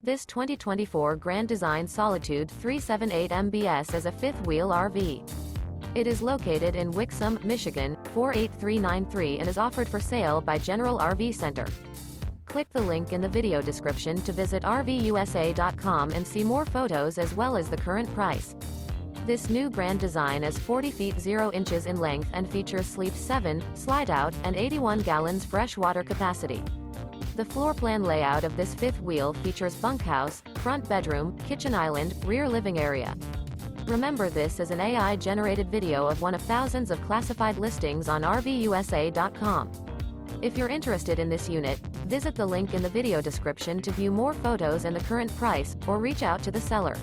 This 2024 Grand Design Solitude 378 MBS is a fifth-wheel RV. It is located in Wixom, Michigan, 48393 and is offered for sale by General RV Center. Click the link in the video description to visit RVUSA.com and see more photos as well as the current price. This new Grand Design is 40 feet 0 inches in length and features Sleep 7, Slideout, and 81 gallons fresh water capacity. The floor plan layout of this fifth wheel features bunkhouse, front bedroom, kitchen island, rear living area. Remember, this is an AI-generated video of one of thousands of classified listings on RVUSA.com. If you're interested in this unit, visit the link in the video description to view more photos and the current price, or reach out to the seller.